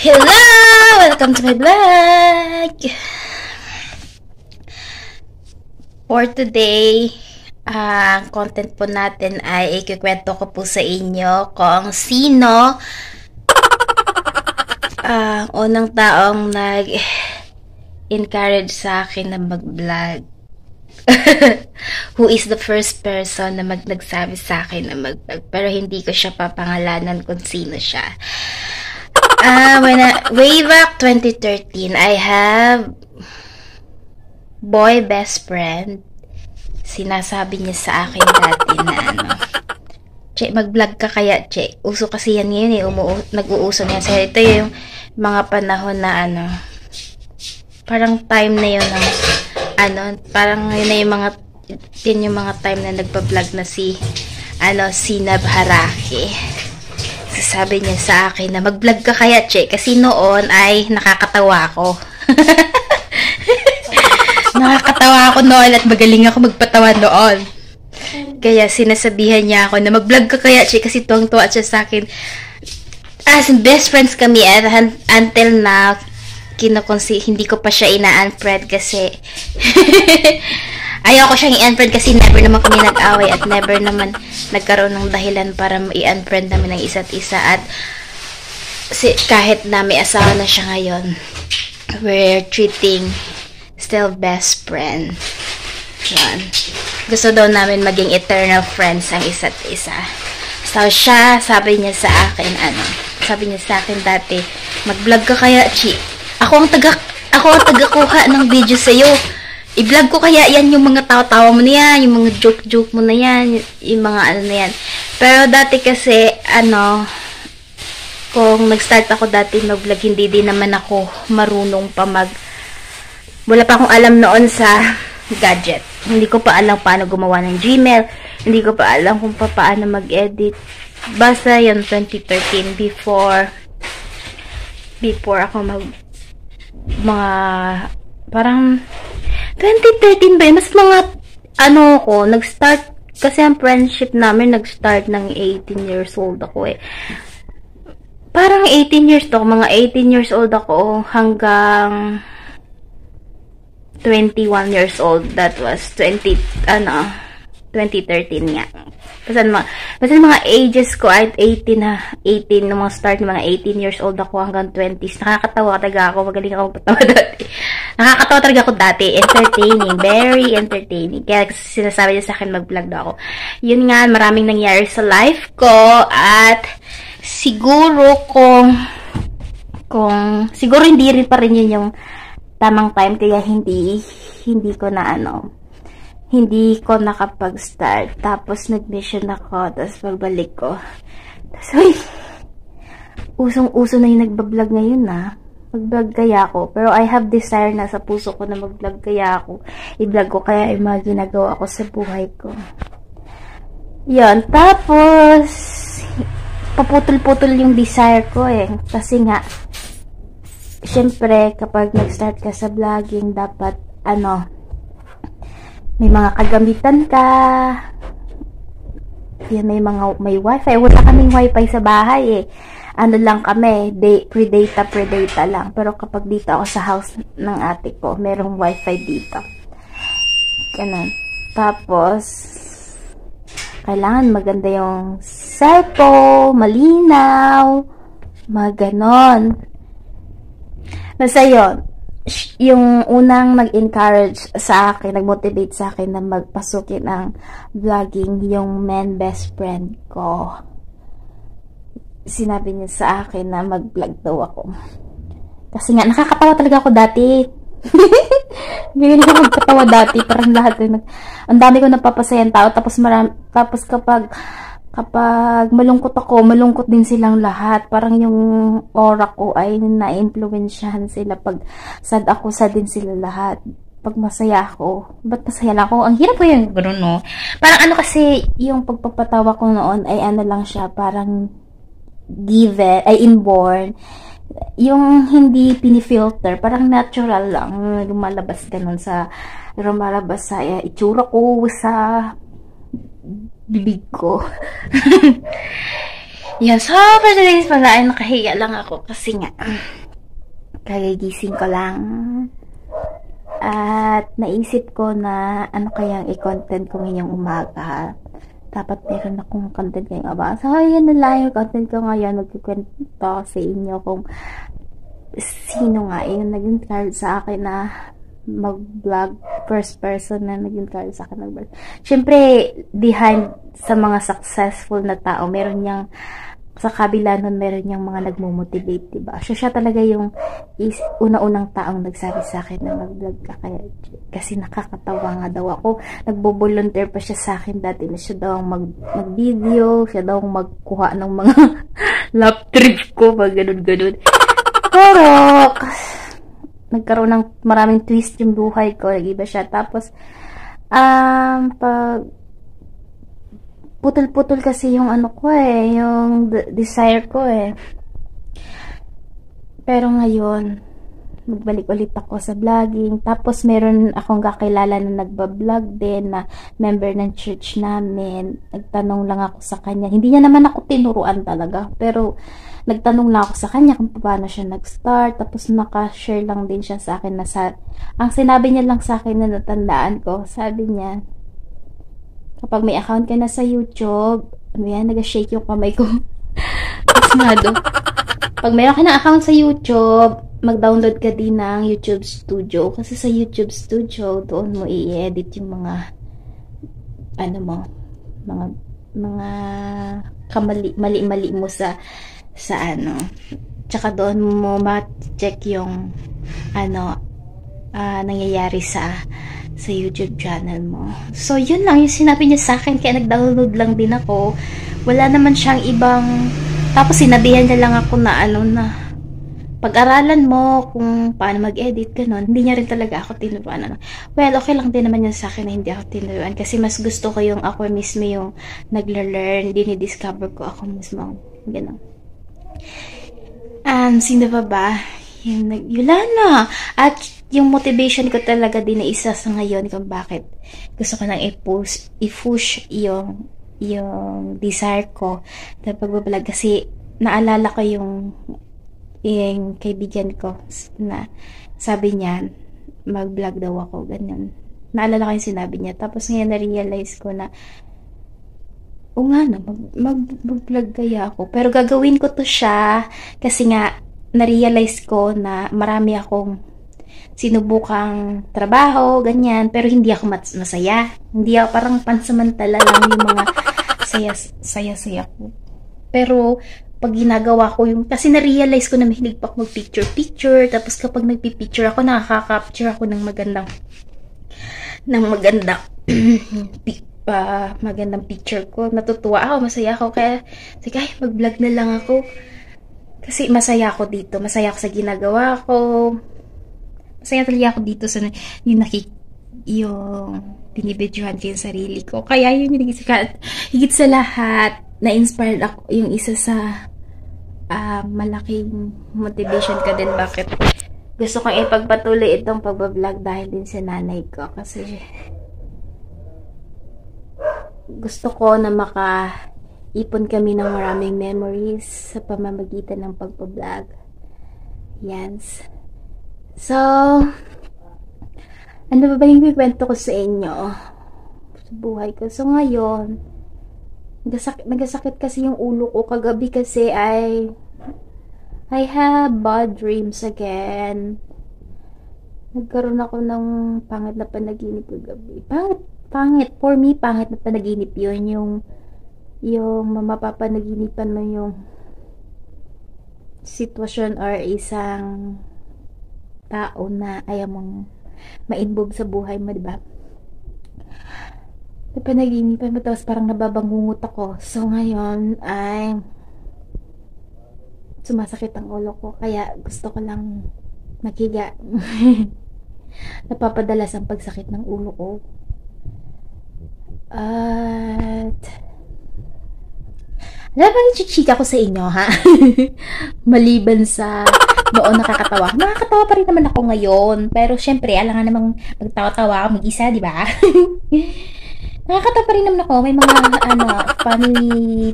Hello! Welcome to my vlog! For today, content po natin ay ikikwento ko po sa inyo kung sino unang taong nag-encourage sa akin na mag-vlog. Who is the first person na nagsabi sa akin na mag-vlog, pero hindi ko siya papangalanan kung sino siya. Way back 2013, I have boy best friend. Sinasabi niya sa akin dati na Che, mag-vlog ka kaya, Che. Uso kasi yan ngayon nag-uuso niya. So, ito yung mga panahon na parang time na yun ng, parang yun na yung mga time na nagpa-vlog na si Sinab Harake. Sabi niya sa akin na mag-vlog ka kaya, Che, kasi noon ay nakakatawa ako. Nakakatawa ako noon at magaling ako magpatawa noon. Kaya sinasabihan niya ako na mag-vlog ka kaya, Che, kasi tuwang-tuwa siya sa akin. As best friends kami at until now, hindi ko pa siya ina-unfriend kasi ayoko siyang i-unfriend kasi never naman kami nag-away at never naman nagkaroon ng dahilan para i-unfriend namin ng isa't isa. At kahit na may asawa na siya ngayon, we're treating still best friend. Yan. Gusto daw namin maging eternal friends ang isa't isa. So siya, sabi niya sa akin dati, mag-vlog ka kaya, Chi. Ako ang taga-kuha ng video sa'yo. I-vlog ko kaya yan, yung mga tawa-tawa mo na yan, yung mga joke-joke mo na yan, yung mga na yan. Pero dati kasi, kung nag-start ako dati mag-vlog, hindi din naman ako marunong pa wala pa akong alam noon sa gadget. Hindi ko pa alam paano gumawa ng Gmail, hindi ko pa alam kung paano mag-edit. Basta yan, 2013, before ako parang 2013 ba? Mas mga nag-start kasi ang friendship namin nag-start ng 18 years old ako eh. Parang 18 years old ako hanggang 21 years old. That was 2013 nga. Basta mga ages ko at 18 nung mga start ng mga 18 years old ako hanggang 20s. Nakakatawa talaga ako. Magaling ako magpatawa dati. Nakakatawa talaga ako dati. Entertaining. Very entertaining. Kaya sinasabi niya sa akin mag-vlog na ako. Yun nga, maraming nangyari sa life ko. At siguro siguro hindi rin pa rin yun yung tamang time. Kaya hindi ko na hindi ko nakapag-start. Tapos, nag-mission ako. Tapos, pagbalik ko. Tapos, usong-uso na yung nagbablog ngayon, Mag-vlog kaya ako. Pero, I have desire na sa puso ko na mag-vlog kaya ako. I-vlog ko kaya yung mga ginagawa ko sa buhay ko. Yan. Tapos, paputol-putol yung desire ko eh. Kasi nga, syempre, kapag nag-start ka sa vlogging, dapat, may mga kagamitan ka. Yan, may wifi. Wala kaming wifi sa bahay eh. Lang kami, pre-data lang. Pero kapag dito ako sa house ng ate ko, merong wifi dito. Ganun. Tapos, kailangan maganda yung cellphone, malinaw, mga ganon. Basta yun. Yung unang nag-encourage sa akin, nag-motivate sa akin na magpasukin ng vlogging, yung men best friend ko. Sinabi niya sa akin na mag-vlog daw ako. Kasi nga, nakakatawa talaga ako dati. Hindi ko magpatawa dati. Parang lahat ang dami ko napapasayan tao. Tapos kapag malungkot ako, malungkot din silang lahat. Parang yung aura ko ay na-influensyahan sila. Pag sad ako, sad din sila lahat. Pag masaya ako, ba't masaya lang ako? Ang hirap ko yung gano'n, no? Parang kasi, yung pagpapatawa ko noon ay lang siya, parang given, ay inborn. Yung hindi pinifilter, parang natural lang. Lumalabas sa itsura ko, sa bibig ko. Yan, so for today's pala ay nakahiga lang ako kasi nga kagigising ko lang. At naisip ko na ano kayang i-content ko ngayong umaga. Dapat meron akong content ngayong umaga. So, yan na lang yung content ko ngayon. Magkikwento sa inyo kung sino nga yung naging card sa akin na mag-vlog. First person na naging card sa akin mag-vlog. Siyempre, behind sa mga successful na tao, meron niyang sa kabila nun, meron niyang mga nagmo-motivate, diba? So, siya talaga yung una-unang taong nagsabi sa akin na mag-vlog ka. Kasi nakakatawa nga daw ako. Nagbo-volunteer pa siya sa akin dati na siya daw mag-video, siya daw magkuha ng mga lap trip ko, pag ganun-ganun. Pero, nagkaroon ng maraming twist yung buhay ko. Nag-iba siya. Tapos, pag putol-putol kasi yung ano ko yung desire ko Pero ngayon, magbalik ulit ako sa vlogging. Tapos meron akong kakilala na nagba-vlog din na member ng church namin. Nagtanong lang ako sa kanya. Hindi niya naman ako tinuruan talaga. Pero nagtanong lang ako sa kanya kung paano siya nag-start. Tapos naka-share lang din siya sa akin na ang sinabi niya lang sa akin na natandaan ko, sabi niya, kapag may account ka na sa YouTube, nag-shake yung kamay ko. Kasmado. Pag mayroon ka na account sa YouTube, mag-download ka din ng YouTube Studio. Kasi sa YouTube Studio, doon mo i-edit yung mga, mga mali-mali mo sa Tsaka doon mo ma-check yung, nangyayari sa YouTube channel mo. So, yun lang yung sinabi niya sa akin. Kaya nag-download lang din ako. Wala naman siyang ibang... Tapos, sinabihan niya lang ako na pag-aralan mo kung paano mag-edit, ganun. Hindi niya rin talaga ako tinuruan. Well, okay lang din naman niya sa akin na hindi ako tinuruan. Kasi mas gusto ko yung ako mismo yung nag-learn. Dinidiscover ko ako mismo. Ganun. Sino ba? Yulana. At yung motivation ko talaga din na isa sa ngayon kung bakit gusto ko nang i-push yung desire ko na pagbablog. Kasi naalala ko yung kaibigan ko na sabi niya mag-vlog daw ako, ganyan. Naalala ko yung sinabi niya. Tapos ngayon na-realize ko na mag-vlog kaya ako. Pero gagawin ko to siya kasi nga na-realize ko na marami akong sinubukang trabaho, ganyan, pero hindi ako masaya. Hindi ako, parang pansamantala lang yung mga saya ko. Pero pag ginagawa ko kasi na-realize ko na mahilig pa ako mag-picture, tapos kapag nagpi-picture ako, nakaka-capture ako ng magandang magandang picture ko. Natutuwa ako, masaya ako, kaya sige, mag-vlog na lang ako. Kasi masaya ako dito, masaya ako sa ginagawa ko. Masaya talaga ako dito sa yung binibidyohan ko yung sarili ko. Kaya yun yung higit sa lahat, na-inspired ako yung isa sa malaking motivation ka din. Bakit gusto kong ipagpatuloy itong pagbablog dahil din sa nanay ko. Kasi gusto ko na makaipon kami ng maraming memories sa pamamagitan ng pagbablog. Yan. So, ano ba yung ikwento ko sa inyo sa buhay ko? So, ngayon, nagasakit kasi yung ulo ko. Kagabi kasi I have bad dreams again. Nagkaroon ako ng pangit na panaginip kagabi. Pangit. For me, pangit na panaginip yun. Yung mapapanaginipan mo yung sitwasyon or isang tao na ayaw mong ma-involve sa buhay mo, diba? Napanaginipan mo, tapos parang nababangungot ako. So, ngayon ay sumasakit ang ulo ko. Kaya gusto ko lang maghiga. Napapadalas ang pagsakit ng ulo ko. At alam bang i-chika ko sa inyo, ha? Maliban sa noon nakakatawa. Nakakatawa pa rin naman ako ngayon. Pero syempre, alangan namang magtawa-tawa ako mag-isa, di ba? Nakakatawa pa rin naman ako. May mga, funny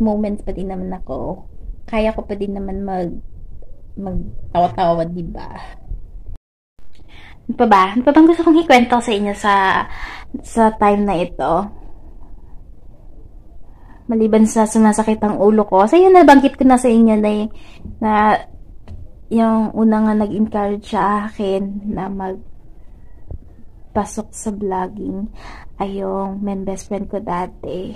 moments pa din naman ako. Kaya ko pa din naman magtawa-tawa, diba? Ano pa ba? Ano pa bang gusto kong ikwento sa inyo sa time na ito? Maliban sa sumasakit ang ulo ko. So, yun, nabanggit ko na sa inyo na yung una nga nag-encourage sa akin na pasok sa vlogging ay yung main best friend ko dati.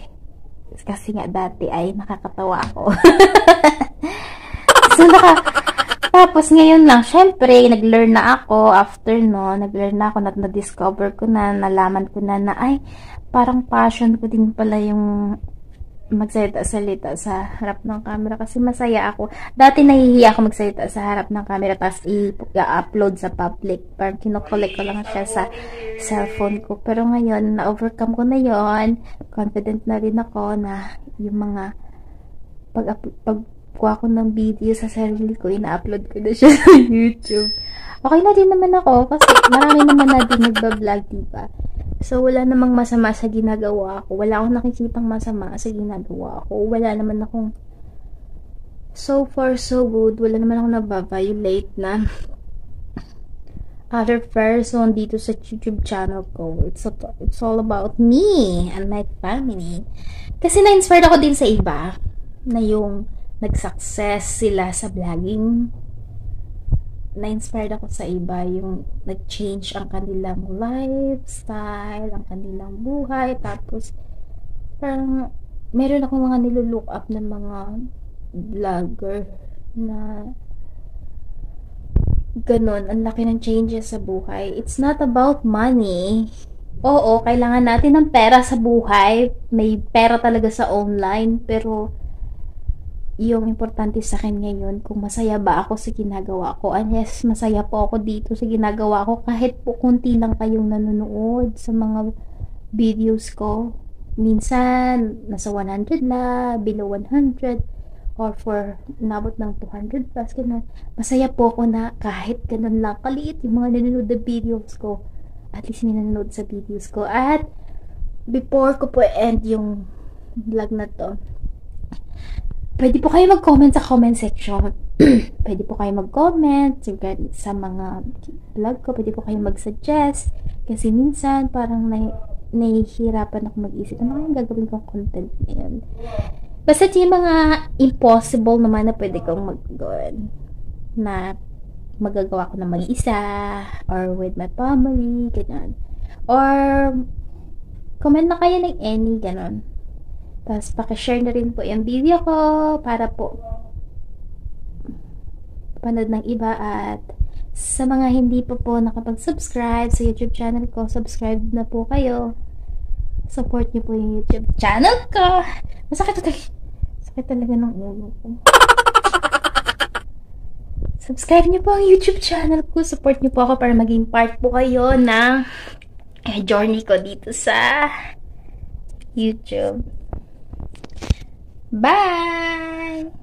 Kasi nga dati ay nakakatawa ako. So, tapos ngayon lang, syempre, nag-learn na ako after no, nag-learn na ako, na-discover ko na, nalaman ko na ay, parang passion ko din pala yung magsalita-salita sa harap ng camera kasi masaya ako. Dati nahihiya ako magsalita sa harap ng camera tapos i-upload sa public. Parang kinokollect ko lang siya sa cellphone ko. Pero ngayon, na-overcome ko na yon. Confident na rin ako na yung mga pagkuha ko ng video sa sarili ko, ina-upload ko na siya sa YouTube. Okay na din naman ako kasi marami naman na din nagbablog, diba? So, wala namang masama sa ginagawa ko. Wala akong nakikitang masama sa ginagawa ko. Wala naman akong so far so good. Wala naman akong nababiolate na other person dito sa YouTube channel ko. It's all about me and my family. Kasi na-inspired ako din sa iba na yung nag-success sila sa vlogging. Na-inspired ako sa iba yung nag-change ang kanilang lifestyle, ang kanilang buhay. Tapos, parang meron ako mga nilulook up ng mga vlogger na ganun, ang laki ng changes sa buhay. It's not about money. Oo, kailangan natin ng pera sa buhay. May pera talaga sa online, pero yung importante sa akin ngayon, kung masaya ba ako sa ginagawa ko. And yes, masaya po ako dito sa ginagawa ko. Kahit po kunti lang kayong nanonood sa mga videos ko. Minsan, nasa 100 la, below 100, or for nabot ng 200 plus, ganun. Masaya po ako na kahit ganun lang, kaliit yung mga nanonood na videos ko. At least may nanonood sa videos ko. At before ko po end yung vlog na to, pwede po kayo mag-comment sa comment section. Pwede po kayo mag-comment sa mga vlog ko. Pwede po kayo mag-suggest. Kasi minsan, parang nahihirapan ako mag-isip. Ano kayong gagawin kong content ngayon? Basta yung mga impossible naman na pwede kong mag-gawin. Na magagawa ko na mag-isa. Or with my family. Ganyan. Or comment na kayo ng any. Ganon. Tapos, pakishare na rin po yung video ko para po panood ng iba. At sa mga hindi pa po nakapag-subscribe sa YouTube channel ko, subscribe na po kayo. Support niyo po yung YouTube channel ko. Masakit talaga ng ulo ko. Subscribe niyo po ang YouTube channel ko. Support niyo po ako para maging part po kayo ng journey ko dito sa YouTube. Bye!